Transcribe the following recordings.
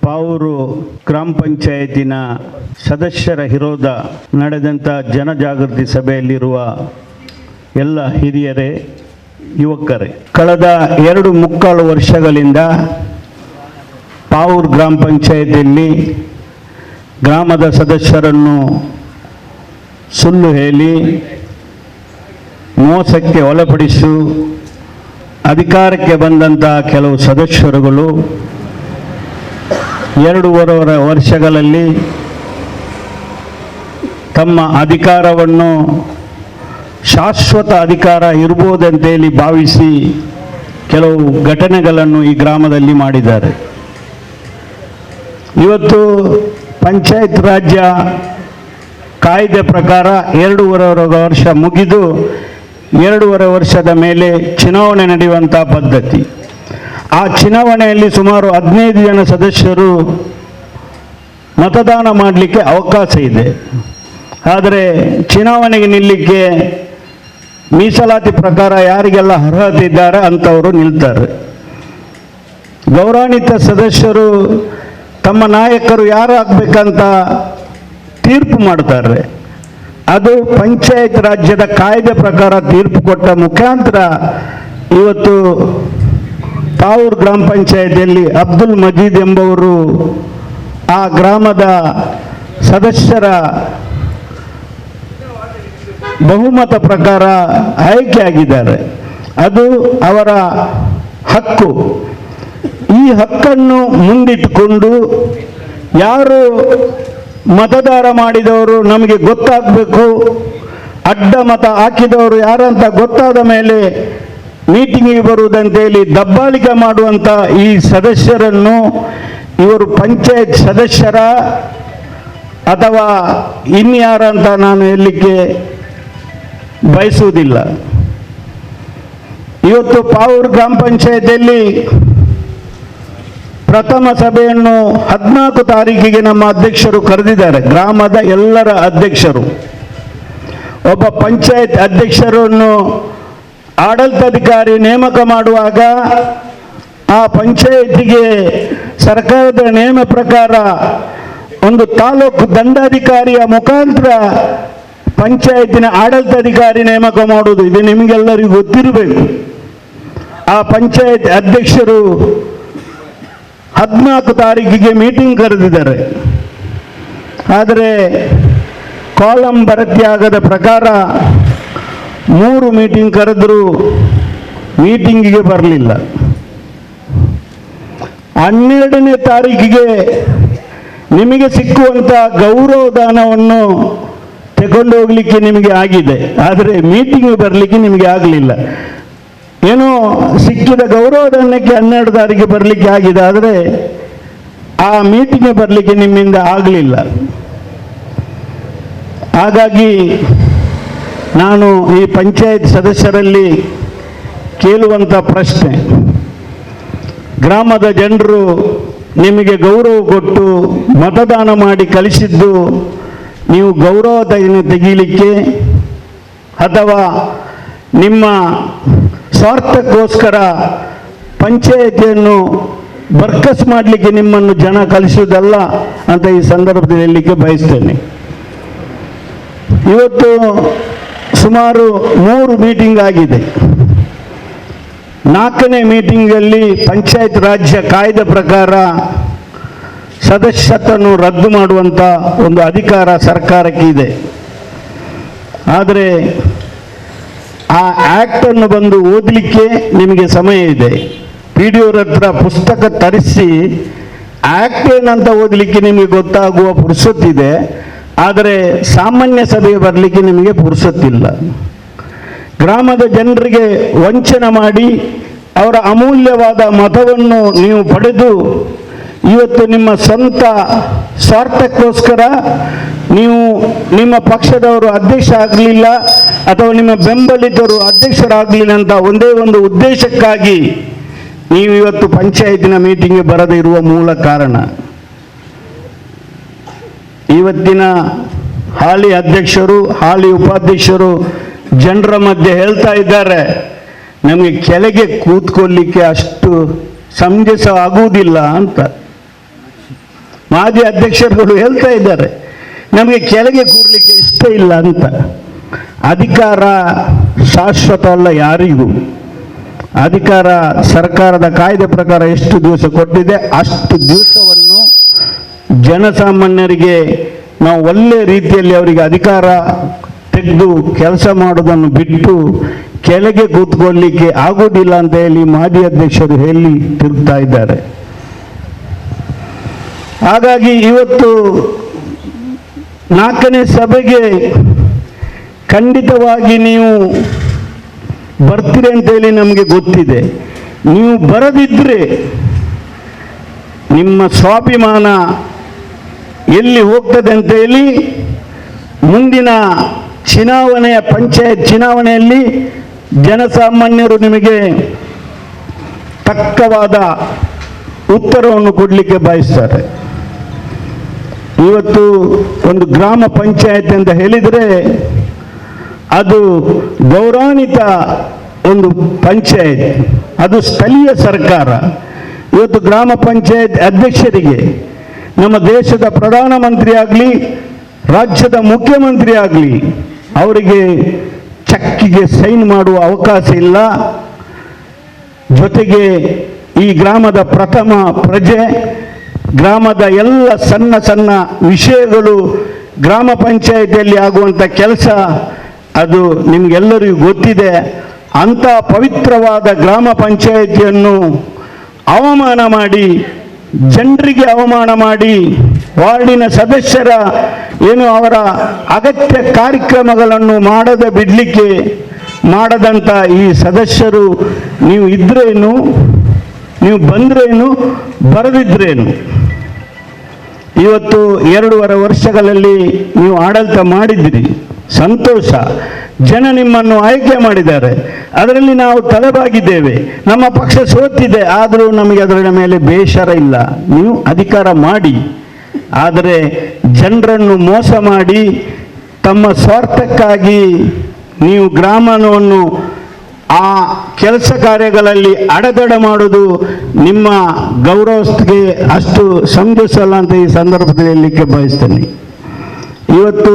ಪಾವೂರು ಗ್ರಾಮ ಪಂಚಾಯತಿನ ಸದಸ್ಯರ ವಿರೋಧ ನಡೆದಂಥ ಜನಜಾಗೃತಿ ಸಭೆಯಲ್ಲಿರುವ ಎಲ್ಲ ಹಿರಿಯರೇ, ಯುವಕರೇ, ಕಳೆದ 2.25 ವರ್ಷಗಳಿಂದ ಪಾವೂರು ಗ್ರಾಮ ಪಂಚಾಯತಿಯಲ್ಲಿ ಗ್ರಾಮದ ಸದಸ್ಯರನ್ನು ಸುಳ್ಳು ಹೇಳಿ ಮೋಸಕ್ಕೆ ಒಳಪಡಿಸಿ ಅಧಿಕಾರಕ್ಕೆ ಬಂದಂಥ ಕೆಲವು ಸದಸ್ಯರುಗಳು 2.5 ವರ್ಷಗಳಲ್ಲಿ ತಮ್ಮ ಅಧಿಕಾರವನ್ನು ಶಾಶ್ವತ ಅಧಿಕಾರ ಇರ್ಬೋದಂತೇಳಿ ಭಾವಿಸಿ ಕೆಲವು ಘಟನೆಗಳನ್ನು ಈ ಗ್ರಾಮದಲ್ಲಿ ಮಾಡಿದ್ದಾರೆ. ಇವತ್ತು ಪಂಚಾಯತ್ ರಾಜ್ಯ ಕಾಯ್ದೆ ಪ್ರಕಾರ 2.5 ವರ್ಷ ಮುಗಿದು 2.5 ವರ್ಷದ ಮೇಲೆ ಚುನಾವಣೆ ನಡೆಯುವಂಥ ಪದ್ಧತಿ. ಆ ಚುನಾವಣೆಯಲ್ಲಿ ಸುಮಾರು 15 ಜನ ಸದಸ್ಯರು ಮತದಾನ ಮಾಡಲಿಕ್ಕೆ ಅವಕಾಶ ಇದೆ. ಆದರೆ ಚುನಾವಣೆಗೆ ನಿಲ್ಲಲಿಕ್ಕೆ ಮೀಸಲಾತಿ ಪ್ರಕಾರ ಯಾರಿಗೆಲ್ಲ ಅರ್ಹತೆ ಇದ್ದಾರೆ ಅಂಥವರು ನಿಲ್ತಾರೆ. ಗೌರವಾನ್ವಿತ ಸದಸ್ಯರು ತಮ್ಮ ನಾಯಕರು ಯಾರು ಆಗಬೇಕಂತ ತೀರ್ಪು ಮಾಡ್ತಾರೆ. ಅದು ಪಂಚಾಯತ್ ರಾಜ್ಯದ ಕಾಯ್ದೆ ಪ್ರಕಾರ ತೀರ್ಪು ಕೊಟ್ಟ ಮುಖಾಂತರ ಇವತ್ತು ಪಾವೂರು ಗ್ರಾಮ ಪಂಚಾಯತಿಯಲ್ಲಿ ಅಬ್ದುಲ್ ಮಜೀದ್ ಎಂಬವರು ಆ ಗ್ರಾಮದ ಸದಸ್ಯರ ಬಹುಮತ ಪ್ರಕಾರ ಆಯ್ಕೆಯಾಗಿದ್ದಾರೆ. ಅದು ಅವರ ಹಕ್ಕು. ಈ ಹಕ್ಕನ್ನು ಮುಂದಿಟ್ಟುಕೊಂಡು ಯಾರು ಮತದಾರ ಮಾಡಿದವರು ನಮಗೆ ಗೊತ್ತಾಗಬೇಕು, ಅಡ್ಡ ಮತ ಹಾಕಿದವರು ಯಾರಂತ ಗೊತ್ತಾದ ಮೇಲೆ ಮೀಟಿಂಗಿಗೆ ಬರುವುದಂತೇಳಿ ದಬ್ಬಾಳಿಕೆ ಮಾಡುವಂಥ ಈ ಸದಸ್ಯರನ್ನು ಇವರು ಪಂಚಾಯತ್ ಸದಸ್ಯರ ಅಥವಾ ಇನ್ಯಾರಂತ ನಾನು ಹೇಳಲಿಕ್ಕೆ ಬಯಸುವುದಿಲ್ಲ. ಇವತ್ತು ಪಾವೂರು ಗ್ರಾಮ ಪಂಚಾಯತಿಯಲ್ಲಿ ಪ್ರಥಮ ಸಭೆಯನ್ನು 14 ತಾರೀಕಿಗೆ ನಮ್ಮ ಅಧ್ಯಕ್ಷರು ಕರೆದಿದ್ದಾರೆ. ಗ್ರಾಮದ ಎಲ್ಲರ ಅಧ್ಯಕ್ಷರು. ಒಬ್ಬ ಪಂಚಾಯತ್ ಅಧ್ಯಕ್ಷರನ್ನು ಆಡಳಿತಾಧಿಕಾರಿ ನೇಮಕ ಮಾಡುವಾಗ ಆ ಪಂಚಾಯತಿಗೆ ಸರ್ಕಾರದ ನಿಯಮ ಪ್ರಕಾರ ಒಂದು ತಾಲೂಕು ದಂಡಾಧಿಕಾರಿಯ ಮುಖಾಂತರ ಪಂಚಾಯತಿನ ಆಡಳಿತಾಧಿಕಾರಿ ನೇಮಕ ಮಾಡುವುದು, ಇದು ನಿಮಗೆಲ್ಲರಿಗೂ ಗೊತ್ತಿರಬೇಕು. ಆ ಪಂಚಾಯತ್ ಅಧ್ಯಕ್ಷರು 14 ತಾರೀಕಿಗೆ ಮೀಟಿಂಗ್ ಕರೆದಿದ್ದಾರೆ. ಆದರೆ ಕಾಲಂ ಭರ್ತಿಯಾಗದ ಪ್ರಕಾರ 3 ಮೀಟಿಂಗ್ ಕರೆದರೂ ಮೀಟಿಂಗಿಗೆ ಬರಲಿಲ್ಲ. 12ನೇ ತಾರೀಕಿಗೆ ನಿಮಗೆ ಸಿಕ್ಕುವಂಥ ಗೌರವಧನವನ್ನು ತಗೊಂಡು ಹೋಗಲಿಕ್ಕೆ ನಿಮಗೆ ಆಗಿದೆ, ಆದರೆ ಮೀಟಿಂಗ್ ಬರಲಿಕ್ಕೆ ನಿಮಗೆ ಆಗಲಿಲ್ಲ. ಏನೋ ಸಿಕ್ಕಿದ ಗೌರವಧನಕ್ಕೆ 12 ತಾರೀಕಿಗೆ ಬರಲಿಕ್ಕೆ ಆಗಿದೆ, ಆದರೆ ಆ ಮೀಟಿಂಗ್ ಬರಲಿಕ್ಕೆ ನಿಮ್ಮಿಂದ ಆಗಲಿಲ್ಲ. ಹಾಗಾಗಿ ನಾನು ಈ ಪಂಚಾಯತ್ ಸದಸ್ಯರಲ್ಲಿ ಕೇಳುವಂಥ ಪ್ರಶ್ನೆ, ಗ್ರಾಮದ ಜನರು ನಿಮಗೆ ಗೌರವ ಕೊಟ್ಟು ಮತದಾನ ಮಾಡಿ ಕಳಿಸಿದ್ದು ನೀವು ಗೌರವಧನ ತೆಗೀಲಿಕ್ಕೆ ಅಥವಾ ನಿಮ್ಮ ಸ್ವಾರ್ಥಕ್ಕೋಸ್ಕರ ಪಂಚಾಯತಿಯನ್ನು ಬರ್ಕಸ್ ಮಾಡಲಿಕ್ಕೆ ನಿಮ್ಮನ್ನು ಜನ ಕಳಿಸುವುದಲ್ಲ ಅಂತ ಈ ಸಂದರ್ಭದಲ್ಲಿ ಹೇಳಲಿಕ್ಕೆ ಬಯಸ್ತೇನೆ. ಇವತ್ತು ಸುಮಾರು 3 ಮೀಟಿಂಗ್ ಆಗಿದೆ. 4ನೇ ಮೀಟಿಂಗಲ್ಲಿ ಪಂಚಾಯತ್ ರಾಜ್ಯ ಕಾಯ್ದೆ ಪ್ರಕಾರ ಸದಸ್ಯತ್ವವನ್ನು ರದ್ದು ಮಾಡುವಂಥ ಒಂದು ಅಧಿಕಾರ ಸರ್ಕಾರಕ್ಕೆ ಇದೆ. ಆದರೆ ಆ ಆ್ಯಕ್ಟನ್ನು ಬಂದು ಓದಲಿಕ್ಕೆ ನಿಮಗೆ ಸಮಯ ಇದೆ. PDO ಹತ್ರ ಪುಸ್ತಕ ತರಿಸಿ ಆ್ಯಕ್ಟ್ ಏನಂತ ಓದಲಿಕ್ಕೆ ನಿಮಗೆ ಗೊತ್ತಾಗುವ ಪುರ್ಸೊತ್ತಿದೆ, ಆದರೆ ಸಾಮಾನ್ಯ ಸಭೆಗೆ ಬರಲಿಕ್ಕೆ ನಿಮಗೆ ಪುರ್ಸೊತ್ತಿಲ್ಲ. ಗ್ರಾಮದ ಜನರಿಗೆ ವಂಚನೆ ಮಾಡಿ ಅವರ ಅಮೂಲ್ಯವಾದ ಮತವನ್ನು ನೀವು ಪಡೆದು ಇವತ್ತು ನಿಮ್ಮ ಸ್ವಂತ ಸ್ವಾರ್ಥಕ್ಕೋಸ್ಕರ ನೀವು ನಿಮ್ಮ ಪಕ್ಷದವರು ಅಧ್ಯಕ್ಷ ಆಗಲಿಲ್ಲ ಅಥವಾ ನಿಮ್ಮ ಬೆಂಬಲಿತರು ಅಧ್ಯಕ್ಷರಾಗಲಿಲ್ಲ ಅಂತ ಒಂದೇ ಒಂದು ಉದ್ದೇಶಕ್ಕಾಗಿ ನೀವು ಇವತ್ತು ಪಂಚಾಯತಿನ ಮೀಟಿಂಗ್ಗೆ ಬರದೇ ಇರುವ ಮೂಲ ಕಾರಣ. ಇವತ್ತಿನ ಹಾಲಿ ಅಧ್ಯಕ್ಷರು ಹಾಲಿ ಉಪಾಧ್ಯಕ್ಷರು ಜನರ ಮಧ್ಯೆ ಹೇಳ್ತಾ ಇದ್ದಾರೆ, ನಮಗೆ ಕೆಳಗೆ ಕೂತ್ಕೊಳ್ಳಿಕ್ಕೆ ಅಷ್ಟು ಸಮಂಜಸ ಆಗುವುದಿಲ್ಲ ಅಂತ. ಮಾಜಿ ಅಧ್ಯಕ್ಷರುಗಳು ಹೇಳ್ತಾ ಇದ್ದಾರೆ ನಮಗೆ ಕೆಳಗೆ ಕೂರ್ಲಿಕ್ಕೆ ಇಷ್ಟ ಇಲ್ಲ ಅಂತ. ಅಧಿಕಾರ ಶಾಶ್ವತ ಅಲ್ಲ ಯಾರಿಗೂ. ಅಧಿಕಾರ ಸರ್ಕಾರದ ಕಾಯ್ದೆ ಪ್ರಕಾರ ಎಷ್ಟು ದಿವಸ ಕೊಟ್ಟಿದೆ ಅಷ್ಟು ದಿವಸವನ್ನು ಜನಸಾಮಾನ್ಯರಿಗೆ ನಾವು ಒಳ್ಳೆ ರೀತಿಯಲ್ಲಿ ಅವರಿಗೆ ಅಧಿಕಾರ ತೆಗೆದು ಕೆಲಸ ಮಾಡೋದನ್ನು ಬಿಟ್ಟು ಕೆಳಗೆ ಕೂತ್ಕೊಳ್ಳಿಕ್ಕೆ ಆಗುವುದಿಲ್ಲ ಅಂತ ಹೇಳಿ ಮಾಜಿ ಅಧ್ಯಕ್ಷರು ಹೇಳಿ ತಿರುಗ್ತಾ ಇದ್ದಾರೆ. ಹಾಗಾಗಿ ಇವತ್ತು 4ನೇ ಸಭೆಗೆ ಖಂಡಿತವಾಗಿ ನೀವು ಬರ್ತೀರಿ ಅಂತೇಳಿ ನಮಗೆ ಗೊತ್ತಿದೆ. ನೀವು ಬರದಿದ್ದರೆ ನಿಮ್ಮ ಸ್ವಾಭಿಮಾನ ಎಲ್ಲಿ ಹೋಗ್ತದೆ ಅಂತೇಳಿ ಮುಂದಿನ ಚುನಾವಣೆಯ ಪಂಚಾಯತ್ ಚುನಾವಣೆಯಲ್ಲಿ ಜನಸಾಮಾನ್ಯರು ನಿಮಗೆ ತಕ್ಕವಾದ ಉತ್ತರವನ್ನು ಕೊಡಲಿಕ್ಕೆ ಬಯಸ್ತಾರೆ. ಇವತ್ತು ಒಂದು ಗ್ರಾಮ ಪಂಚಾಯತ್ ಅಂತ ಹೇಳಿದರೆ ಅದು ಗೌರವಾನ್ವಿತ ಒಂದು ಪಂಚಾಯತ್, ಅದು ಸ್ಥಳೀಯ ಸರ್ಕಾರ. ಇವತ್ತು ಗ್ರಾಮ ಪಂಚಾಯತ್ ಅಧ್ಯಕ್ಷರಿಗೆ ನಮ್ಮ ದೇಶದ ಪ್ರಧಾನಮಂತ್ರಿ ಆಗಲಿ ರಾಜ್ಯದ ಮುಖ್ಯಮಂತ್ರಿ ಆಗಲಿ ಅವರಿಗೆ ಚೆಕ್ಕಿಗೆ ಸೈನ್ ಮಾಡುವ ಅವಕಾಶ ಇಲ್ಲ. ಜೊತೆಗೆ ಈ ಗ್ರಾಮದ ಪ್ರಥಮ ಪ್ರಜೆ, ಗ್ರಾಮದ ಎಲ್ಲ ಸಣ್ಣ ಸಣ್ಣ ವಿಷಯಗಳು ಗ್ರಾಮ ಪಂಚಾಯತಿಯಲ್ಲಿ ಆಗುವಂಥ ಕೆಲಸ ಅದು ನಿಮಗೆಲ್ಲರಿಗೂ ಗೊತ್ತಿದೆ. ಅಂಥ ಪವಿತ್ರವಾದ ಗ್ರಾಮ ಪಂಚಾಯತಿಯನ್ನು ಅವಮಾನ ಮಾಡಿ, ಜನರಿಗೆ ಅವಮಾನ ಮಾಡಿ, ವಾರ್ಡಿನ ಸದಸ್ಯರ ಏನು ಅವರ ಅಗತ್ಯ ಕಾರ್ಯಕ್ರಮಗಳನ್ನು ಮಾಡದೆ ಬಿಡಲಿಕ್ಕೆ ಮಾಡದಂಥ ಈ ಸದಸ್ಯರು ನೀವು ಇದ್ರೇನು, ನೀವು ಬಂದ್ರೇನು, ಬರದಿದ್ರೇನು. ಇವತ್ತು 2.5 ವರ್ಷಗಳಲ್ಲಿ ನೀವು ಆಡಳಿತ ಮಾಡಿದ್ದೀರಿ, ಸಂತೋಷ. ಜನ ನಿಮ್ಮನ್ನು ಆಯ್ಕೆ ಮಾಡಿದ್ದಾರೆ, ಅದರಲ್ಲಿ ನಾವು ತಲೆಬಾಗಿದ್ದೇವೆ. ನಮ್ಮ ಪಕ್ಷ ಸೋತಿದೆ, ಆದರೂ ನಮಗೆ ಅದರ ಮೇಲೆ ಬೇಸರ ಇಲ್ಲ. ನೀವು ಅಧಿಕಾರ ಮಾಡಿ, ಆದರೆ ಜನರನ್ನು ಮೋಸ ಮಾಡಿ ತಮ್ಮ ಸ್ವಾರ್ಥಕ್ಕಾಗಿ ನೀವು ಗ್ರಾಮವನ್ನು ಆ ಕೆಲಸ ಕಾರ್ಯಗಳಲ್ಲಿ ಅಡೆತಡೆ ಮಾಡೋದು ನಿಮ್ಮ ಗೌರವಕ್ಕೆ ಅಷ್ಟು ಸಮಂಜಸಲ್ಲ ಅಂತ ಈ ಸಂದರ್ಭದಲ್ಲಿ ಹೇಳಲಿಕ್ಕೆ ಬಯಸ್ತೇನೆ. ಇವತ್ತು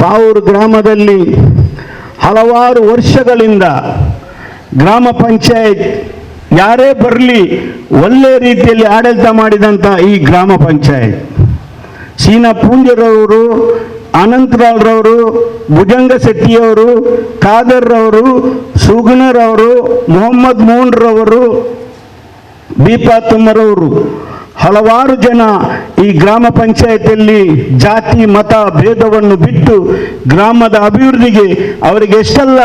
ಪಾವೂರು ಗ್ರಾಮದಲ್ಲಿ ಹಲವಾರು ವರ್ಷಗಳಿಂದ ಗ್ರಾಮ ಪಂಚಾಯತ್ ಯಾರೇ ಬರಲಿ ಒಳ್ಳೆ ರೀತಿಯಲ್ಲಿ ಆಡಳಿತ ಮಾಡಿದಂಥ ಈ ಗ್ರಾಮ ಪಂಚಾಯತ್ ಸೀನಾ ಪೂಂಜರವರು, ಅನಂತರಾವ್ರವರು, ಭುಜಂಗ ಶೆಟ್ಟಿಯವರು, ಖಾದರ್ರವರು, ಸುಗುಣರವರು, ಮೊಹಮ್ಮದ್ ಮೋಹನ್ರವರು, ಬೀಪಾತುಮ್ಮರವರು ಹಲವಾರು ಜನ ಈ ಗ್ರಾಮ ಪಂಚಾಯತಿಯಲ್ಲಿ ಜಾತಿ ಮತ ಭೇದವನ್ನು ಬಿಟ್ಟು ಗ್ರಾಮದ ಅಭಿವೃದ್ಧಿಗೆ ಅವರಿಗೆ ಎಷ್ಟೆಲ್ಲ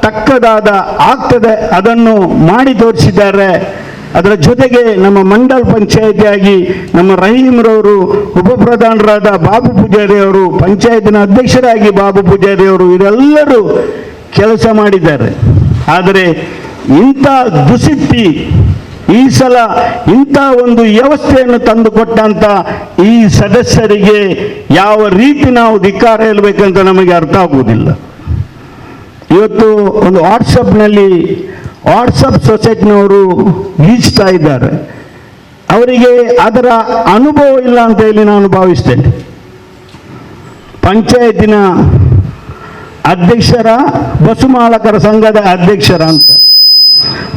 ತಕ್ಕದಾದ ಆಗ್ತದೆ ಅದನ್ನು ಮಾಡಿ ತೋರಿಸಿದ್ದಾರೆ. ಅದರ ಜೊತೆಗೆ ನಮ್ಮ ಮಂಡಲ್ ಪಂಚಾಯತಿಯಾಗಿ ನಮ್ಮ ರಹೀಮ್ರವರು, ಉಪಪ್ರಧಾನರಾದ ಬಾಬು ಪೂಜಾರಿ ಅವರು, ಪಂಚಾಯತಿನ ಅಧ್ಯಕ್ಷರಾಗಿ ಬಾಬು ಪೂಜಾರಿ ಅವರು ಇವರೆಲ್ಲರೂ ಕೆಲಸ ಮಾಡಿದ್ದಾರೆ. ಆದರೆ ಇಂಥ ದುಸ್ಥಿತಿ ಈ ಸಲ ಇಂಥ ಒಂದು ವ್ಯವಸ್ಥೆಯನ್ನು ತಂದುಕೊಟ್ಟಂಥ ಈ ಸದಸ್ಯರಿಗೆ ಯಾವ ರೀತಿ ನಾವು ಧಿಕ್ಕಾರ ಹೇಳಬೇಕಂತ ನಮಗೆ ಅರ್ಥ ಆಗುವುದಿಲ್ಲ. ಇವತ್ತು ಒಂದು ವಾಟ್ಸಪ್ ಸೊಸೈಟಿನವರು ಈಚ್ತಾ ಇದ್ದಾರೆ. ಅವರಿಗೆ ಅದರ ಅನುಭವ ಇಲ್ಲ ಅಂತ ಹೇಳಿ ನಾನು ಭಾವಿಸ್ತೇನೆ. ಪಂಚಾಯತಿನ ಅಧ್ಯಕ್ಷರ, ಬಸುಮಾಲಕರ ಸಂಘದ ಅಧ್ಯಕ್ಷರ ಅಂತ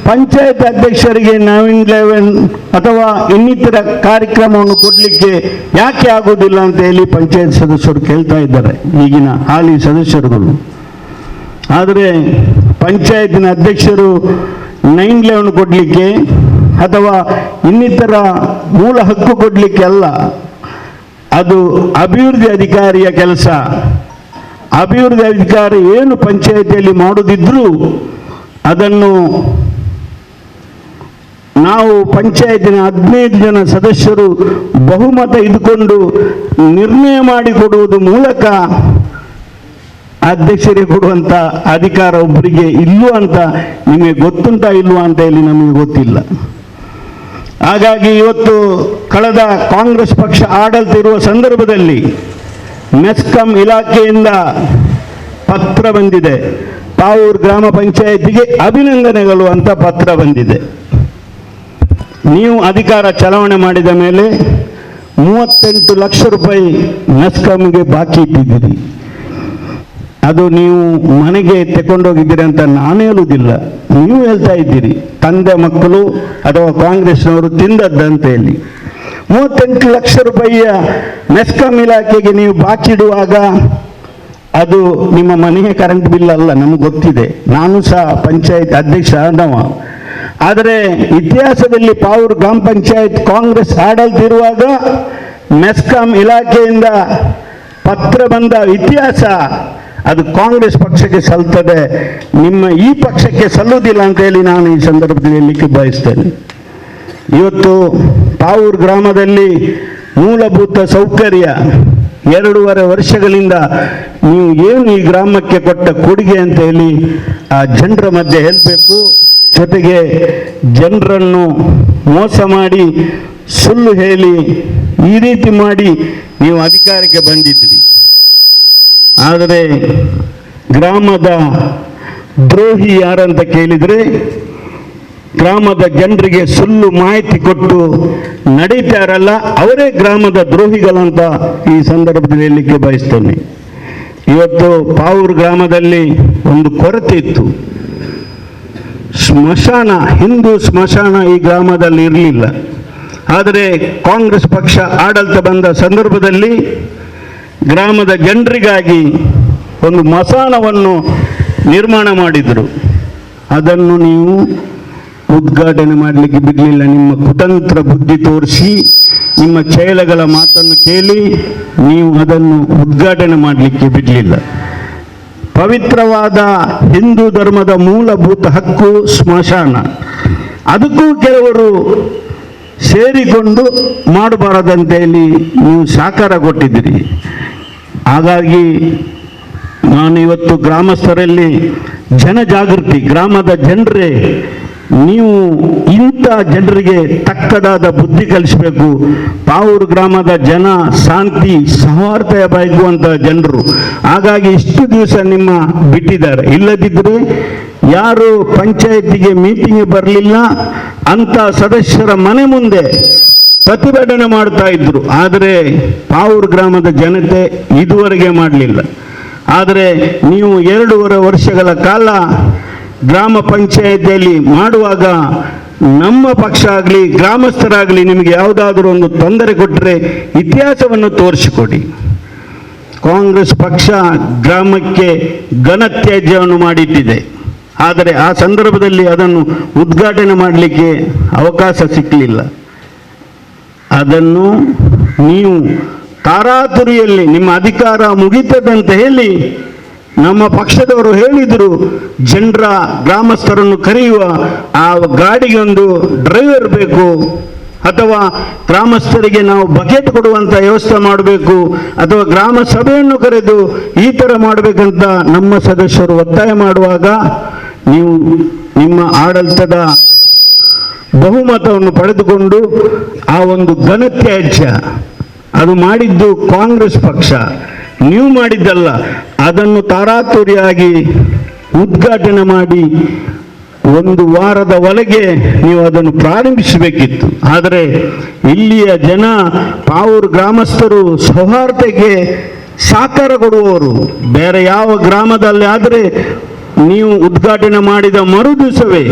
ಪಂಚಾಯತ್ ಅಧ್ಯಕ್ಷರಿಗೆ 9/11 ಅಥವಾ ಇನ್ನಿತರ ಕಾರ್ಯಕ್ರಮವನ್ನು ಕೊಡಲಿಕ್ಕೆ ಯಾಕೆ ಆಗುವುದಿಲ್ಲ ಅಂತ ಹೇಳಿ ಪಂಚಾಯತ್ ಸದಸ್ಯರು ಕೇಳ್ತಾ ಇದ್ದಾರೆ, ಈಗಿನ ಹಾಲಿ ಸದಸ್ಯರುಗಳು. ಆದರೆ ಪಂಚಾಯತಿನ ಅಧ್ಯಕ್ಷರು 9/11 ಕೊಡಲಿಕ್ಕೆ ಅಥವಾ ಇನ್ನಿತರ ಮೂಲ ಹಕ್ಕು ಕೊಡಲಿಕ್ಕೆ ಅಲ್ಲ, ಅದು ಅಭಿವೃದ್ಧಿ ಅಧಿಕಾರಿಯ ಕೆಲಸ. ಅಭಿವೃದ್ಧಿ ಅಧಿಕಾರಿ ಏನು ಪಂಚಾಯತಿಯಲ್ಲಿ ಮಾಡುವುದಿದ್ರೂ ಅದನ್ನು ನಾವು ಪಂಚಾಯತಿನ 15 ಜನ ಸದಸ್ಯರು ಬಹುಮತ ಇದ್ದುಕೊಂಡು ನಿರ್ಣಯ ಮಾಡಿಕೊಡುವುದು ಮೂಲಕ ಅಧ್ಯಕ್ಷರಿಗೆ ಕೊಡುವಂಥ ಅಧಿಕಾರ ಒಬ್ಬರಿಗೆ ಇಲ್ಲವೋ ಅಂತ ನಿಮಗೆ ಗೊತ್ತುಂಟಾ ಇಲ್ವಾ ಅಂತ ಹೇಳಿ ನಮಗೆ ಗೊತ್ತಿಲ್ಲ. ಹಾಗಾಗಿ ಇವತ್ತು ಕಳೆದ ಕಾಂಗ್ರೆಸ್ ಪಕ್ಷ ಆಡಳಿತ ಇರುವ ಸಂದರ್ಭದಲ್ಲಿ ಮೆಸ್ಕಾಂ ಇಲಾಖೆಯಿಂದ ಪತ್ರ ಬಂದಿದೆ, ಪಾವೂರು ಗ್ರಾಮ ಪಂಚಾಯತಿಗೆ ಅಭಿನಂದನೆಗಳು ಅಂತ ಪತ್ರ ಬಂದಿದೆ. ನೀವು ಅಧಿಕಾರ ಚಲಾವಣೆ ಮಾಡಿದ ಮೇಲೆ 38 ಲಕ್ಷ ರೂಪಾಯಿ ಮೆಸ್ಕಾಂಗೆ ಬಾಕಿ ಇಟ್ಟಿದ್ದೀರಿ. ಅದು ನೀವು ಮನೆಗೆ ತಗೊಂಡೋಗಿದ್ದೀರಿ ಅಂತ ನಾನು ಹೇಳುವುದಿಲ್ಲ, ನೀವು ಹೇಳ್ತಾ ಇದ್ದೀರಿ ತಂದೆ ಮಕ್ಕಳು ಅಥವಾ ಕಾಂಗ್ರೆಸ್ನವರು ತಿಂದದ್ದಂತ ಹೇಳಿ. 38 ಲಕ್ಷ ರೂಪಾಯಿಯ ಮೆಸ್ಕಾಂ ಇಲಾಖೆಗೆ ನೀವು ಬಾಕಿ ಇಡುವಾಗ ಅದು ನಿಮ್ಮ ಮನೆಯ ಕರೆಂಟ್ ಬಿಲ್ ಅಲ್ಲ, ನಮಗೆ ಗೊತ್ತಿದೆ. ನಾನು ಸಹ ಪಂಚಾಯತ್ ಅಧ್ಯಕ್ಷ ಆದವ. ಆದರೆ ಇತಿಹಾಸದಲ್ಲಿ ಪಾವೂರು ಗ್ರಾಮ ಪಂಚಾಯತ್ ಕಾಂಗ್ರೆಸ್ ಆಡಳಿತ ಇರುವಾಗ ಮೆಸ್ಕಾಂ ಇಲಾಖೆಯಿಂದ ಪತ್ರ ಬಂದ ಇತಿಹಾಸ ಅದು ಕಾಂಗ್ರೆಸ್ ಪಕ್ಷಕ್ಕೆ ಸಲ್ತದೆ, ನಿಮ್ಮ ಈ ಪಕ್ಷಕ್ಕೆ ಸಲ್ಲುವುದಿಲ್ಲ ಅಂತ ಹೇಳಿ ನಾನು ಈ ಸಂದರ್ಭದಲ್ಲಿ ಹೇಳಲಿಕ್ಕೆ ಬಯಸ್ತೇನೆ. ಇವತ್ತು ಪಾವೂರು ಗ್ರಾಮದಲ್ಲಿ ಮೂಲಭೂತ ಸೌಕರ್ಯ 2.5 ವರ್ಷಗಳಿಂದ ನೀವು ಏನು ಈ ಗ್ರಾಮಕ್ಕೆ ಕೊಟ್ಟ ಕೊಡುಗೆ ಅಂತ ಹೇಳಿ ಆ ಜನರ ಮಧ್ಯೆ ಹೇಳಬೇಕು. ಜೊತೆಗೆ ಜನರನ್ನು ಮೋಸ ಮಾಡಿ ಸುಳ್ಳು ಹೇಳಿ ಈ ರೀತಿ ಮಾಡಿ ನೀವು ಅಧಿಕಾರಕ್ಕೆ ಬಂದಿದ್ದೀರಿ. ಆದರೆ ಗ್ರಾಮದ ದ್ರೋಹಿ ಯಾರಂತ ಕೇಳಿದರೆ ಗ್ರಾಮದ ಜನರಿಗೆ ಸುಳ್ಳು ಮಾಹಿತಿ ಕೊಟ್ಟು ನಡೀತಾರಲ್ಲ ಅವರೇ ಗ್ರಾಮದ ದ್ರೋಹಿಗಳಂತ ಈ ಸಂದರ್ಭದಲ್ಲಿ ಹೇಳಲಿಕ್ಕೆ ಬಯಸ್ತೇನೆ. ಇವತ್ತು ಪಾವೂರು ಗ್ರಾಮದಲ್ಲಿ ಒಂದು ಕೊರತೆ ಇತ್ತು. ಸ್ಮಶಾನ, ಹಿಂದೂ ಸ್ಮಶಾನ ಈ ಗ್ರಾಮದಲ್ಲಿ ಇರಲಿಲ್ಲ. ಆದರೆ ಕಾಂಗ್ರೆಸ್ ಪಕ್ಷ ಆಡಳಿತ ಬಂದ ಸಂದರ್ಭದಲ್ಲಿ ಗ್ರಾಮದ ಜನರಿಗಾಗಿ ಒಂದು ಮಸಾಣವನ್ನು ನಿರ್ಮಾಣ ಮಾಡಿದರು. ಅದನ್ನು ನೀವು ಉದ್ಘಾಟನೆ ಮಾಡಲಿಕ್ಕೆ ಬಿಡಲಿಲ್ಲ. ನಿಮ್ಮ ಕುತಂತ್ರ ಬುದ್ಧಿ ತೋರಿಸಿ ನಿಮ್ಮ ಚೇಲಗಳ ಮಾತನ್ನು ಕೇಳಿ ನೀವು ಅದನ್ನು ಉದ್ಘಾಟನೆ ಮಾಡಲಿಕ್ಕೆ ಬಿಡಲಿಲ್ಲ. ಪವಿತ್ರವಾದ ಹಿಂದೂ ಧರ್ಮದ ಮೂಲಭೂತ ಹಕ್ಕು ಸ್ಮಶಾನ, ಅದಕ್ಕೂ ಕೆಲವರು ಸೇರಿಕೊಂಡು ಮಾಡಬಾರದಂತೇಳಿ ನೀವು ಸಹಕಾರ ಕೊಟ್ಟಿದ್ದೀರಿ. ಹಾಗಾಗಿ ನಾನು ಇವತ್ತು ಗ್ರಾಮಸ್ಥರಲ್ಲಿ ಜನಜಾಗೃತಿ, ಗ್ರಾಮದ ಜನರೇ ನೀವು ಇಂಥ ಜನರಿಗೆ ತಕ್ಕದಾದ ಬುದ್ಧಿ ಕಲಿಸಬೇಕು. ಪಾವೂರು ಗ್ರಾಮದ ಜನ ಶಾಂತಿ ಸೌಹಾರ್ದ ಬಯಸುವಂಥ ಜನರು. ಹಾಗಾಗಿ ಇಷ್ಟು ದಿವಸ ನಿಮ್ಮ ಬಿಟ್ಟಿದ್ದಾರೆ. ಇಲ್ಲದಿದ್ದರೆ ಯಾರು ಪಂಚಾಯತಿಗೆ ಮೀಟಿಂಗ್ ಬರಲಿಲ್ಲ ಅಂತ ಸದಸ್ಯರ ಮನೆ ಮುಂದೆ ಪ್ರತಿಭಟನೆ ಮಾಡ್ತಾ ಇದ್ರು. ಆದರೆ ಪಾವೂರು ಗ್ರಾಮದ ಜನತೆ ಇದುವರೆಗೆ ಮಾಡಲಿಲ್ಲ. ಆದರೆ ನೀವು 2.5 ವರ್ಷಗಳ ಕಾಲ ಗ್ರಾಮ ಪಂಚಾಯತಿಯಲ್ಲಿ ಮಾಡುವಾಗ ನಮ್ಮ ಪಕ್ಷ ಆಗಲಿ ಗ್ರಾಮಸ್ಥರಾಗಲಿ ನಿಮಗೆ ಯಾವುದಾದ್ರೂ ಒಂದು ತೊಂದರೆ ಕೊಟ್ಟರೆ ಇತಿಹಾಸವನ್ನು ತೋರಿಸಿಕೊಡಿ. ಕಾಂಗ್ರೆಸ್ ಪಕ್ಷ ಗ್ರಾಮಕ್ಕೆ ಘನತ್ಯಾಜ್ಯವನ್ನು ಮಾಡಿಟ್ಟಿದೆ. ಆದರೆ ಆ ಸಂದರ್ಭದಲ್ಲಿ ಅದನ್ನು ಉದ್ಘಾಟನೆ ಮಾಡಲಿಕ್ಕೆ ಅವಕಾಶ ಸಿಕ್ಕಲಿಲ್ಲ. ಅದನ್ನು ನೀವು ತಾರಾತುರಿಯಲ್ಲಿ ನಿಮ್ಮ ಅಧಿಕಾರ ಮುಗಿತದಂತ ಹೇಳಿ ನಮ್ಮ ಪಕ್ಷದವರು ಹೇಳಿದರು, ಜನರ ಗ್ರಾಮಸ್ಥರನ್ನು ಕರೆಯುವ ಆ ಗಾಡಿಗೆ ಒಂದು ಡ್ರೈವರ್ ಬೇಕು, ಅಥವಾ ಗ್ರಾಮಸ್ಥರಿಗೆ ನಾವು ಬಕೆಟ್ ಕೊಡುವಂಥ ವ್ಯವಸ್ಥೆ ಮಾಡಬೇಕು, ಅಥವಾ ಗ್ರಾಮ ಸಭೆಯನ್ನು ಕರೆದು ಈ ಥರ ಮಾಡಬೇಕಂತ ನಮ್ಮ ಸದಸ್ಯರು ಒತ್ತಾಯ ಮಾಡುವಾಗ ನೀವು ನಿಮ್ಮ ಆಡಳಿತದ ಬಹುಮತವನ್ನು ಪಡೆದುಕೊಂಡು ಆ ಒಂದು ಘನತ್ಯಾಜ್ಯ ಅದು ಮಾಡಿದ್ದು ಕಾಂಗ್ರೆಸ್ ಪಕ್ಷ, ನೀವು ಮಾಡಿದ್ದಲ್ಲ. ಅದನ್ನು ತಾರಾತುರಿಯಾಗಿ ಉದ್ಘಾಟನೆ ಮಾಡಿ 1 ವಾರದ ಒಳಗೆ ನೀವು ಅದನ್ನು ಪ್ರಾರಂಭಿಸಬೇಕಿತ್ತು. ಆದರೆ ಇಲ್ಲಿಯ ಜನ, ಪಾವೂರು ಗ್ರಾಮಸ್ಥರು ಸೌಹಾರ್ದಕ್ಕೆ ಸಹಕಾರ ಕೊಡುವವರು. ಬೇರೆ ಯಾವ ಗ್ರಾಮದಲ್ಲಿ ಆದರೆ ನೀವು ಉದ್ಘಾಟನೆ ಮಾಡಿದ ಮರುದಿವಸವೇ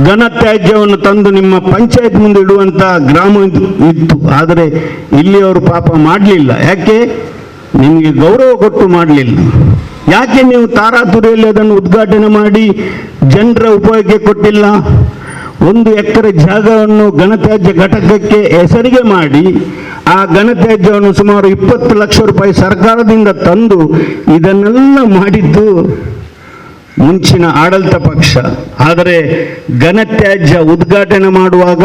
ಘನತ್ಯಾಜ್ಯವನ್ನು ತಂದು ನಿಮ್ಮ ಪಂಚಾಯತ್ ಮುಂದೆ ಇಡುವಂಥ ಗ್ರಾಮ ಇತ್ತು. ಆದರೆ ಇಲ್ಲಿಯವರು ಪಾಪ ಮಾಡಲಿಲ್ಲ. ಯಾಕೆ? ನಿಮಗೆ ಗೌರವ ಕೊಟ್ಟು ಮಾಡಲಿಲ್ಲ. ಯಾಕೆ ನೀವು ತಾರಾತುರಿಯಲ್ಲಿ ಅದನ್ನು ಉದ್ಘಾಟನೆ ಮಾಡಿ ಜನರ ಉಪಯೋಗಕ್ಕೆ ಕೊಟ್ಟಿಲ್ಲ? 1 ಎಕರೆ ಜಾಗವನ್ನು ಘನತ್ಯಾಜ್ಯ ಘಟಕಕ್ಕೆ ಹೆಸರಿಗೆ ಮಾಡಿ ಆ ಘನತ್ಯಾಜ್ಯವನ್ನು ಸುಮಾರು 20 ಲಕ್ಷ ರೂಪಾಯಿ ಸರ್ಕಾರದಿಂದ ತಂದು ಇದನ್ನೆಲ್ಲ ಮಾಡಿದ್ದು ಮುಂಚಿನ ಆಡಳಿತ ಪಕ್ಷ. ಆದರೆ ಘನತ್ಯಾಜ್ಯ ಉದ್ಘಾಟನೆ ಮಾಡುವಾಗ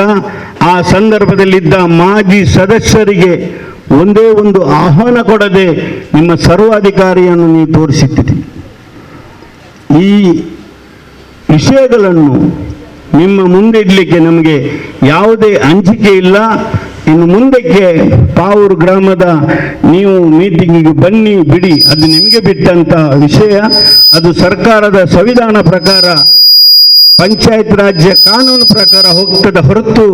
ಆ ಸಂದರ್ಭದಲ್ಲಿದ್ದ ಮಾಜಿ ಸದಸ್ಯರಿಗೆ ಒಂದೇ ಒಂದು ಆಹ್ವಾನ ಕೊಡದೆ ನಿಮ್ಮ ಸರ್ವಾಧಿಕಾರಿಯನ್ನು ನೀವು ತೋರಿಸಿದ್ದೀರಿ. ಈ ವಿಷಯಗಳನ್ನು ನಿಮ್ಮ ಮುಂದೆ ಇಡಲಿಕ್ಕೆ ನಮಗೆ ಯಾವುದೇ ಅಂಜಿಕೆ ಇಲ್ಲ. ಇನ್ನು ಮುಂದಕ್ಕೆ ಪಾವೂರು ಗ್ರಾಮದ ನೀವು ಮೀಟಿಂಗಿಗೆ ಬನ್ನಿ ಬಿಡಿ, ಅದು ನಿಮಗೆ ಬಿಟ್ಟಂತ ವಿಷಯ. ಅದು ಸರ್ಕಾರದ ಸಂವಿಧಾನ ಪ್ರಕಾರ ಪಂಚಾಯತ್ ರಾಜ್ಯ ಕಾನೂನು ಪ್ರಕಾರ ಹೋಗ್ತದೆ ಹೊರತು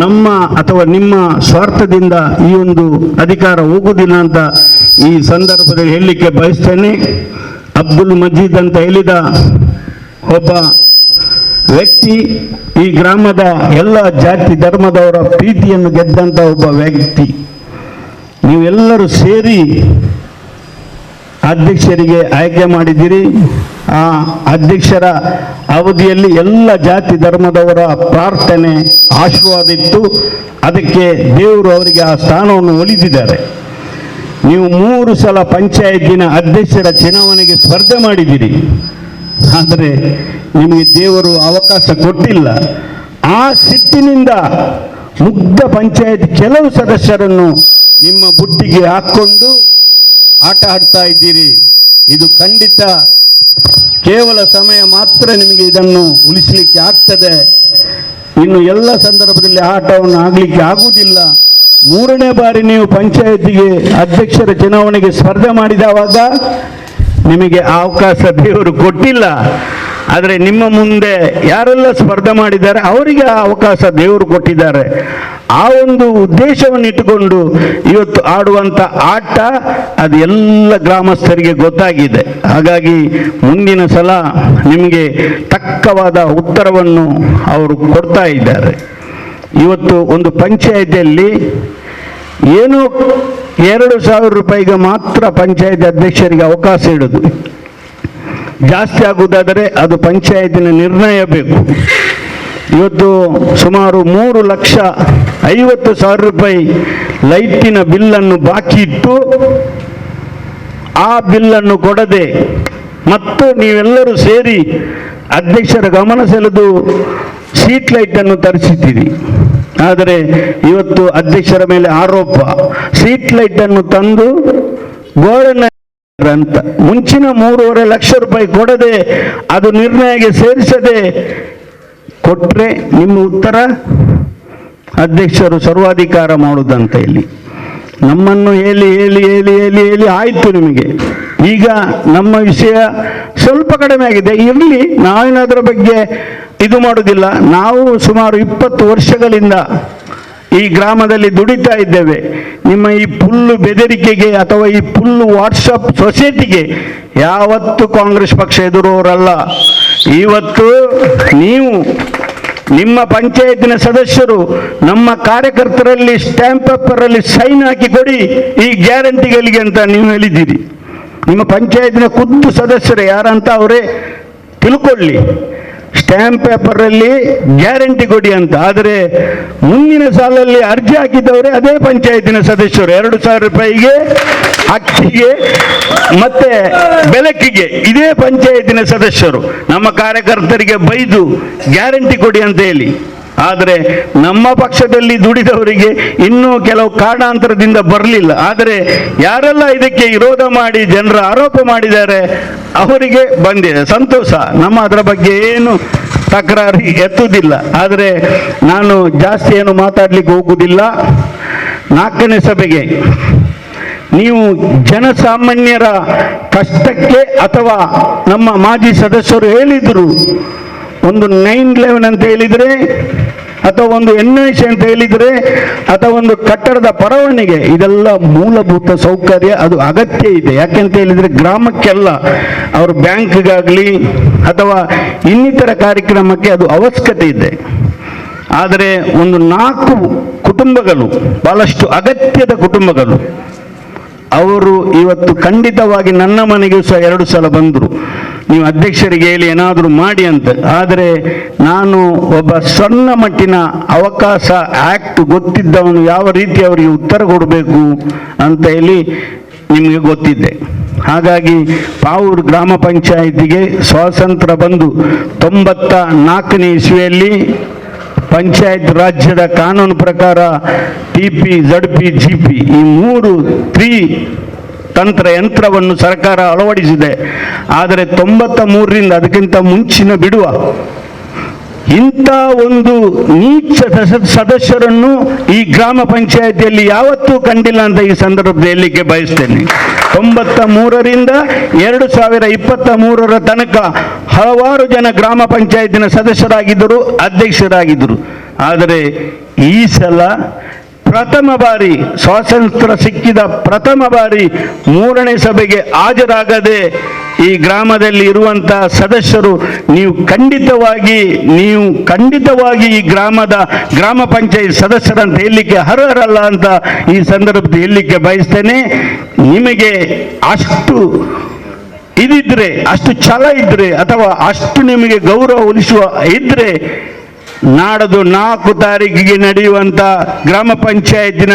ನಮ್ಮ ಅಥವಾ ನಿಮ್ಮ ಸ್ವಾರ್ಥದಿಂದ ಈ ಒಂದು ಅಧಿಕಾರ ಹೋಗುವುದಿಲ್ಲ ಅಂತ ಈ ಸಂದರ್ಭದಲ್ಲಿ ಹೇಳಲಿಕ್ಕೆ ಬಯಸ್ತೇನೆ. ಅಬ್ದುಲ್ ಮಜೀದ್ ಅಂತ ಹೇಳಿದ ಒಬ್ಬ ವ್ಯಕ್ತಿ, ಈ ಗ್ರಾಮದ ಎಲ್ಲ ಜಾತಿ ಧರ್ಮದವರ ಪ್ರೀತಿಯನ್ನು ಗೆದ್ದಂಥ ಒಬ್ಬ ವ್ಯಕ್ತಿ. ನೀವೆಲ್ಲರೂ ಸೇರಿ ಅಧ್ಯಕ್ಷರಿಗೆ ಆಯ್ಕೆ ಮಾಡಿದ್ದೀರಿ. ಆ ಅಧ್ಯಕ್ಷರ ಅವಧಿಯಲ್ಲಿ ಎಲ್ಲ ಜಾತಿ ಧರ್ಮದವರ ಪ್ರಾರ್ಥನೆ ಆಶೀರ್ವಾದ ಇತ್ತು. ಅದಕ್ಕೆ ದೇವರು ಅವರಿಗೆ ಆ ಸ್ಥಾನವನ್ನು ಒಲಿದಿದ್ದಾರೆ. ನೀವು 3 ಸಲ ಪಂಚಾಯತಿನ ಅಧ್ಯಕ್ಷರ ಚುನಾವಣೆಗೆ ಸ್ಪರ್ಧೆ ಮಾಡಿದ್ದೀರಿ, ಆದರೆ ನಿಮಗೆ ದೇವರು ಅವಕಾಶ ಕೊಟ್ಟಿಲ್ಲ. ಆ ಸಿಟ್ಟಿನಿಂದ ಮುಗ್ಧ ಪಂಚಾಯತ್ ಕೆಲವು ಸದಸ್ಯರನ್ನು ನಿಮ್ಮ ಬುಟ್ಟಿಗೆ ಹಾಕ್ಕೊಂಡು ಆಟ ಆಡ್ತಾ ಇದ್ದೀರಿ. ಇದು ಖಂಡಿತ ಕೇವಲ ಸಮಯ ಮಾತ್ರ ನಿಮಗೆ ಇದನ್ನು ಉಳಿಸಲಿಕ್ಕೆ ಆಗ್ತದೆ. ಇನ್ನು ಎಲ್ಲ ಸಂದರ್ಭದಲ್ಲಿ ಆಟವನ್ನು ಆಗಲಿಕ್ಕೆ ಆಗುವುದಿಲ್ಲ. 3ನೇ ಬಾರಿ ನೀವು ಪಂಚಾಯತಿಗೆ ಅಧ್ಯಕ್ಷರ ಚುನಾವಣೆಗೆ ಸ್ಪರ್ಧೆ ಮಾಡಿದವಾಗ ನಿಮಗೆ ಆ ಅವಕಾಶ ದೇವರು ಕೊಟ್ಟಿಲ್ಲ. ಆದರೆ ನಿಮ್ಮ ಮುಂದೆ ಯಾರೆಲ್ಲ ಸ್ಪರ್ಧೆ ಮಾಡಿದ್ದಾರೆ ಅವರಿಗೆ ಆ ಅವಕಾಶ ದೇವರು ಕೊಟ್ಟಿದ್ದಾರೆ. ಆ ಒಂದು ಉದ್ದೇಶವನ್ನು ಇಟ್ಟುಕೊಂಡು ಇವತ್ತು ಆಡುವಂಥ ಆಟ ಅದು ಎಲ್ಲ ಗ್ರಾಮಸ್ಥರಿಗೆ ಗೊತ್ತಾಗಿದೆ. ಹಾಗಾಗಿ ಮುಂದಿನ ಸಲ ನಿಮಗೆ ತಕ್ಕವಾದ ಉತ್ತರವನ್ನು ಅವರು ಕೊಡ್ತಾ ಇದ್ದಾರೆ. ಇವತ್ತು ಒಂದು ಪಂಚಾಯತಿಯಲ್ಲಿ ಏನು 2,000 ರೂಪಾಯಿಗೆ ಮಾತ್ರ ಪಂಚಾಯತ್ ಅಧ್ಯಕ್ಷರಿಗೆ ಅವಕಾಶ ಇಡೋದು. ಜಾಸ್ತಿ ಆಗುವುದಾದರೆ ಅದು ಪಂಚಾಯತಿನ ನಿರ್ಣಯ ಬೇಕು. ಇವತ್ತು ಸುಮಾರು 3,50,000 ರೂಪಾಯಿ ಲೈಟಿನ ಬಿಲ್ಲನ್ನು ಬಾಕಿ ಇಟ್ಟು ಆ ಬಿಲ್ಲನ್ನು ಕೊಡದೆ ಮತ್ತು ನೀವೆಲ್ಲರೂ ಸೇರಿ ಅಧ್ಯಕ್ಷರ ಗಮನ ಸೆಳೆದು ಸ್ಟ್ರೀಟ್ ಲೈಟನ್ನು ತರಿಸಿದ್ದೀರಿ. ಆದರೆ ಇವತ್ತು ಅಧ್ಯಕ್ಷರ ಮೇಲೆ ಆರೋಪ, ಸ್ಟ್ರೀಟ್ ಲೈಟನ್ನು ತಂದು ಗೋಡನ್ನ ಅಂತ ಮುಂಚಿನ 3.5 ಲಕ್ಷ ರೂಪಾಯಿ ಕೊಡದೆ ಅದು ನಿರ್ಣಯಕ್ಕೆ ಸೇರಿಸದೆ ಕೊಟ್ರೆ ನಿಮ್ಮ ಉತ್ತರ ಅಧ್ಯಕ್ಷರು ಸರ್ವಾಧಿಕಾರ ಮಾಡುವುದಂತ. ಇಲ್ಲಿ ನಮ್ಮನ್ನು ಹೇಳಿ ಹೇಳಿ ಹೇಳಿ ಹೇಳಿ ಹೇಳಿ ಆಯಿತು ನಿಮಗೆ. ಈಗ ನಮ್ಮ ವಿಷಯ ಸ್ವಲ್ಪ ಕಡಿಮೆ ಆಗಿದೆ, ಇರಲಿ, ನಾವೇನಾದರ ಬಗ್ಗೆ ಇದು ಮಾಡೋದಿಲ್ಲ. ನಾವು ಸುಮಾರು 20 ವರ್ಷಗಳಿಂದ ಈ ಗ್ರಾಮದಲ್ಲಿ ದುಡಿತಾ ಇದ್ದೇವೆ. ನಿಮ್ಮ ಈ ಪುಲ್ಲು ಬೆದರಿಕೆಗೆ ಅಥವಾ ಈ ಪುಲ್ಲು ವಾಟ್ಸಪ್ ಸೊಸೈಟಿಗೆ ಯಾವತ್ತೂ ಕಾಂಗ್ರೆಸ್ ಪಕ್ಷ ಎದುರೋರಲ್ಲ. ಇವತ್ತು ನೀವು ನಿಮ್ಮ ಪಂಚಾಯತಿನ ಸದಸ್ಯರು ನಮ್ಮ ಕಾರ್ಯಕರ್ತರಲ್ಲಿ ಸ್ಟ್ಯಾಂಪ್ ಪೇಪರಲ್ಲಿ ಸೈನ್ ಹಾಕಿ ಕೊಡಿ ಈ ಗ್ಯಾರಂಟಿಗಳಿಗೆ ಅಂತ ನೀವು ಹೇಳಿದ್ದೀರಿ. ನಿಮ್ಮ ಪಂಚಾಯತಿನ ಖುದ್ದು ಸದಸ್ಯರು ಯಾರಂತ ಅವರೇ ತಿಳ್ಕೊಳ್ಳಿ. ಸ್ಟ್ಯಾಂಪ್ ಪೇಪರಲ್ಲಿ ಗ್ಯಾರಂಟಿ ಕೊಡಿ ಅಂತ. ಆದರೆ ಮುಂದಿನ ಸಾಲಲ್ಲಿ ಅರ್ಜಿ ಹಾಕಿದವರೇ ಅದೇ ಪಂಚಾಯತಿನ ಸದಸ್ಯರು 2,000 ರೂಪಾಯಿಗೆ ಅಕ್ಕಿಗೆ ಮತ್ತೆ ಬೆಳಕಿಗೆ ಇದೇ ಪಂಚಾಯತಿನ ಸದಸ್ಯರು ನಮ್ಮ ಕಾರ್ಯಕರ್ತರಿಗೆ ಬೈದು ಗ್ಯಾರಂಟಿ ಕೊಡಿ ಅಂತ ಹೇಳಿ. ಆದರೆ ನಮ್ಮ ಪಕ್ಷದಲ್ಲಿ ದುಡಿದವರಿಗೆ ಇನ್ನೂ ಕೆಲವು ಕಾರಣಾಂತರದಿಂದ ಬರಲಿಲ್ಲ. ಆದರೆ ಯಾರೆಲ್ಲ ಇದಕ್ಕೆ ವಿರೋಧ ಮಾಡಿ ಜನರ ಆರೋಪ ಮಾಡಿದ್ದಾರೆ ಅವರಿಗೆ ಬಂದಿದೆ, ಸಂತೋಷ. ನಮ್ಮ ಅದರ ಬಗ್ಗೆ ಏನು ತಕರಾರು ಎತ್ತುವುದಿಲ್ಲ. ಆದರೆ ನಾನು ಜಾಸ್ತಿ ಏನು ಮಾತಾಡಲಿಕ್ಕೆ ಹೋಗುವುದಿಲ್ಲ. 4ನೇ ಸಭೆಗೆ ನೀವು ಜನಸಾಮಾನ್ಯರ ಕಷ್ಟಕ್ಕೆ ಅಥವಾ ನಮ್ಮ ಮಾಜಿ ಸದಸ್ಯರು ಹೇಳಿದರು ಒಂದು 9/11 ಅಂತ ಹೇಳಿದರೆ ಅಥವಾ ಒಂದು NIC ಅಂತ ಹೇಳಿದರೆ ಅಥವಾ ಒಂದು ಕಟ್ಟಡದ ಪರವಾನಿಗೆ, ಇದೆಲ್ಲ ಮೂಲಭೂತ ಸೌಕರ್ಯ, ಅದು ಅಗತ್ಯ ಇದೆ. ಯಾಕೆಂತ ಹೇಳಿದರೆ ಗ್ರಾಮಕ್ಕೆಲ್ಲ ಅವರು ಬ್ಯಾಂಕ್ಗಾಗಲಿ ಅಥವಾ ಇನ್ನಿತರ ಕಾರ್ಯಕ್ರಮಕ್ಕೆ ಅದು ಅವಶ್ಯಕತೆ ಇದೆ. ಆದರೆ ಒಂದು 4 ಕುಟುಂಬಗಳು ಬಹಳಷ್ಟು ಅಗತ್ಯದ ಕುಟುಂಬಗಳು ಅವರು ಇವತ್ತು ಖಂಡಿತವಾಗಿ ನನ್ನ ಮನೆಗೆ ಸಹ 2 ಸಲ ಬಂದರು, ನೀವು ಅಧ್ಯಕ್ಷರಿಗೆ ಹೇಳಿ ಏನಾದರೂ ಮಾಡಿ ಅಂತ. ಆದರೆ ನಾನು ಒಬ್ಬ ಸಣ್ಣ ಮಟ್ಟಿನ ಅವಕಾಶ ಆ್ಯಕ್ಟ್ ಗೊತ್ತಿದ್ದವನು ಯಾವ ರೀತಿ ಅವರಿಗೆ ಉತ್ತರ ಕೊಡಬೇಕು ಅಂತ ಹೇಳಿ ನಿಮಗೆ ಗೊತ್ತಿದೆ. ಹಾಗಾಗಿ ಪಾವೂರು ಗ್ರಾಮ ಪಂಚಾಯಿತಿಗೆ ಸ್ವಾತಂತ್ರ್ಯ ಬಂದು 94ನೇ ಇಸ್ವಿಯಲ್ಲಿ ಪಂಚಾಯತ್ ರಾಜ್ಯದ ಕಾನೂನು ಪ್ರಕಾರ TP, ZP, GP ಈ 3 ತಂತ್ರ ಯಂತ್ರವನ್ನು ಸರ್ಕಾರ ಅಳವಡಿಸಿದೆ. ಆದರೆ 93ರಿಂದ ಅದಕ್ಕಿಂತ ಮುಂಚಿನ ಬಿಡುವ ಇಂಥ ಒಂದು ನೀಚ ಸದಸ್ಯರನ್ನು ಈ ಗ್ರಾಮ ಪಂಚಾಯಿತಿಯಲ್ಲಿ ಯಾವತ್ತೂ ಕಂಡಿಲ್ಲ ಅಂತ ಈ ಸಂದರ್ಭದಲ್ಲಿ ಹೇಳಲಿಕ್ಕೆ ಬಯಸ್ತೇನೆ. 93ರಿಂದ 2023 ತನಕ ಹಲವಾರು ಜನ ಗ್ರಾಮ ಪಂಚಾಯತಿನ ಸದಸ್ಯರಾಗಿದ್ದರು, ಅಧ್ಯಕ್ಷರಾಗಿದ್ದರು. ಆದರೆ ಈ ಸಲ ಪ್ರಥಮ ಬಾರಿ ಸ್ವಾತಂತ್ರ್ಯ ಸಿಕ್ಕಿದ ಪ್ರಥಮ ಬಾರಿ 3ನೇ ಸಭೆಗೆ ಹಾಜರಾಗದೆ ಈ ಗ್ರಾಮದಲ್ಲಿ ಇರುವಂಥ ಸದಸ್ಯರು ನೀವು ಖಂಡಿತವಾಗಿ ಈ ಗ್ರಾಮ ಪಂಚಾಯತ್ ಸದಸ್ಯರಂತ ಹೇಳಲಿಕ್ಕೆ ಅರ್ಹರಲ್ಲ ಅಂತ ಈ ಸಂದರ್ಭದಲ್ಲಿ ಹೇಳಲಿಕ್ಕೆ ಬಯಸ್ತೇನೆ. ನಿಮಗೆ ಅಷ್ಟು ಇದಿದ್ರೆ, ಅಷ್ಟು ಛಲ ಇದ್ರೆ, ಅಥವಾ ಅಷ್ಟು ನಿಮಗೆ ಗೌರವ ಉಳಿಸುವ ಇದ್ರೆ ನಾಡದು 4 ತಾರೀಕಿಗೆ ನಡೆಯುವಂಥ ಗ್ರಾಮ ಪಂಚಾಯತಿನ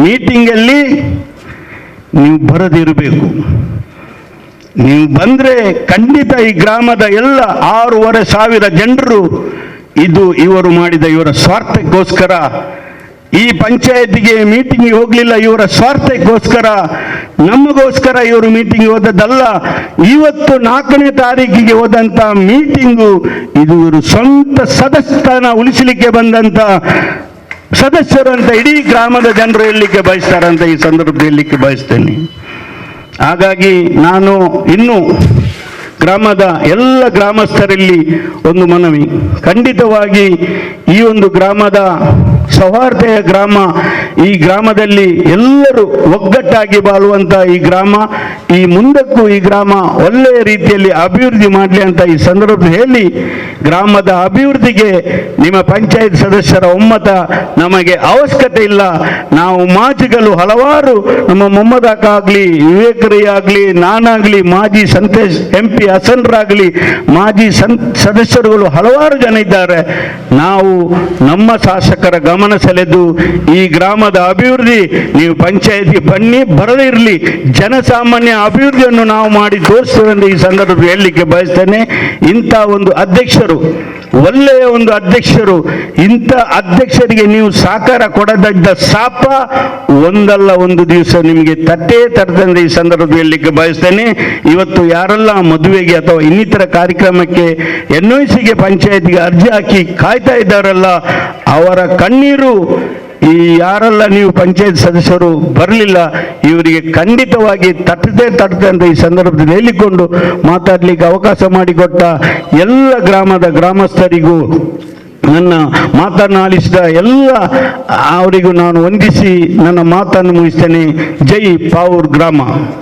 ಮೀಟಿಂಗಲ್ಲಿ ನೀವು ಬರದಿರಬೇಕು. ನೀವು ಬಂದರೆ ಖಂಡಿತ ಈ ಗ್ರಾಮದ ಎಲ್ಲ 6,500 ಜನರು ಇವರು ಮಾಡಿದ ಇವರ ಸ್ವಾರ್ಥಕ್ಕೋಸ್ಕರ ಈ ಪಂಚಾಯತಿಗೆ ಮೀಟಿಂಗಿಗೆ ಹೋಗಲಿಲ್ಲ, ಇವರ ಸ್ವಾರ್ಥಕ್ಕೋಸ್ಕರ ನಮಗೋಸ್ಕರ ಇವರು ಮೀಟಿಂಗ್ ಹೋದದ್ದಲ್ಲ. ಇವತ್ತು 4ನೇ ತಾರೀಕಿಗೆ ಹೋದಂಥ ಮೀಟಿಂಗು ಇದು ಇವರು ಸ್ವಂತ ಸದಸ್ಯನ ಉಳಿಸಲಿಕ್ಕೆ ಬಂದಂಥ ಸದಸ್ಯರು ಅಂತ ಇಡೀ ಗ್ರಾಮದ ಜನರು ಹೇಳಲಿಕ್ಕೆ ಬಯಸ್ತಾರಂತ ಈ ಸಂದರ್ಭದಲ್ಲಿ ಹೇಳಲಿಕ್ಕೆ ಬಯಸ್ತೇನೆ. ಹಾಗಾಗಿ ನಾನು ಇನ್ನೂ ಗ್ರಾಮದ ಎಲ್ಲ ಗ್ರಾಮಸ್ಥರಲ್ಲಿ ಒಂದು ಮನವಿ, ಖಂಡಿತವಾಗಿ ಈ ಒಂದು ಗ್ರಾಮದ ಸೌಹಾರ್ದತೆಯ ಗ್ರಾಮ, ಈ ಗ್ರಾಮದಲ್ಲಿ ಎಲ್ಲರೂ ಒಗ್ಗಟ್ಟಾಗಿ ಬಾಳುವಂಥ ಈ ಗ್ರಾಮ, ಈ ಮುಂದಕ್ಕೂ ಈ ಗ್ರಾಮ ಒಳ್ಳೆಯ ರೀತಿಯಲ್ಲಿ ಅಭಿವೃದ್ಧಿ ಮಾಡಲಿ ಅಂತ ಈ ಸಂದರ್ಭದಲ್ಲಿ ಹೇಳಿ, ಗ್ರಾಮದ ಅಭಿವೃದ್ಧಿಗೆ ನಿಮ್ಮ ಪಂಚಾಯತ್ ಸದಸ್ಯರ ಒಮ್ಮತ ನಮಗೆ ಅವಶ್ಯಕತೆ ಇಲ್ಲ. ನಾವು ಮಾಜಿಗಳು ಹಲವಾರು, ನಮ್ಮ ಮೊಮ್ಮದಕ್ಕಾಗಲಿ, ವಿವೇಕರೇ ಆಗಲಿ, ನಾನಾಗಲಿ, ಮಾಜಿ ಸಂತೇಶ್ MP ಹಸನ್ರಾಗಲಿ, ಮಾಜಿ ಸದಸ್ಯರುಗಳು ಹಲವಾರು ಜನ ಇದ್ದಾರೆ. ನಾವು ನಮ್ಮ ಶಾಸಕರ ಗಮನ ಸೆಳೆದು ಈ ಗ್ರಾಮದ ಅಭಿವೃದ್ಧಿ, ನೀವು ಪಂಚಾಯತಿ ಬನ್ನಿ, ಬರದೇ ಇರಲಿ, ಜನಸಾಮಾನ್ಯ ಅಭಿವೃದ್ಧಿಯನ್ನು ನಾವು ಮಾಡಿ ತೋರಿಸ್ತೇವೆ ಎಂದು ಈ ಸಂದರ್ಭದಲ್ಲಿ ಹೇಳಲಿಕ್ಕೆ ಬಯಸ್ತೇನೆ. ಇಂಥ ಒಂದು ಅಧ್ಯಕ್ಷರು, ಒಳ್ಳೆಯ ಒಂದು ಅಧ್ಯಕ್ಷರು, ಇಂಥ ಅಧ್ಯಕ್ಷರಿಗೆ ನೀವು ಸಹಕಾರ ಕೊಡದಿದ್ದ ಶಾಪ ಒಂದಲ್ಲ ಒಂದು ದಿವಸ ನಿಮಗೆ ತಟ್ಟದಂತೆ ಈ ಸಂದರ್ಭದಲ್ಲಿ ಹೇಳಲಿಕ್ಕೆ ಬಯಸ್ತೇನೆ. ಇವತ್ತು ಯಾರೆಲ್ಲ ಮದುವೆಗೆ ಅಥವಾ ಇನ್ನಿತರ ಕಾರ್ಯಕ್ರಮಕ್ಕೆ NOCಗೆ ಪಂಚಾಯತಿಗೆ ಅರ್ಜಿ ಹಾಕಿ ಕಾಯ್ತಾ ಇದ್ದಾರಲ್ಲ, ಅವರ ಕಣ್ಣೀರು ಈ ಯಾರೆಲ್ಲ ನೀವು ಪಂಚಾಯತ್ ಸದಸ್ಯರು ಬರಲಿಲ್ಲ ಇವರಿಗೆ ಖಂಡಿತವಾಗಿ ತಟ್ಟದೆ ಅಂತ ಈ ಸಂದರ್ಭದಲ್ಲಿ ಹೇಳಿಕೊಂಡು ಮಾತಾಡಲಿಕ್ಕೆ ಅವಕಾಶ ಮಾಡಿಕೊಟ್ಟ ಎಲ್ಲ ಗ್ರಾಮದ ಗ್ರಾಮಸ್ಥರಿಗೂ, ನನ್ನ ಮಾತನ್ನು ಆಲಿಸಿದ ಎಲ್ಲ ಅವರಿಗೂ ನಾನು ವಂದಿಸಿ ನನ್ನ ಮಾತನ್ನು ಮುಗಿಸ್ತೇನೆ. ಜೈ ಪಾವೂರ್ ಗ್ರಾಮ.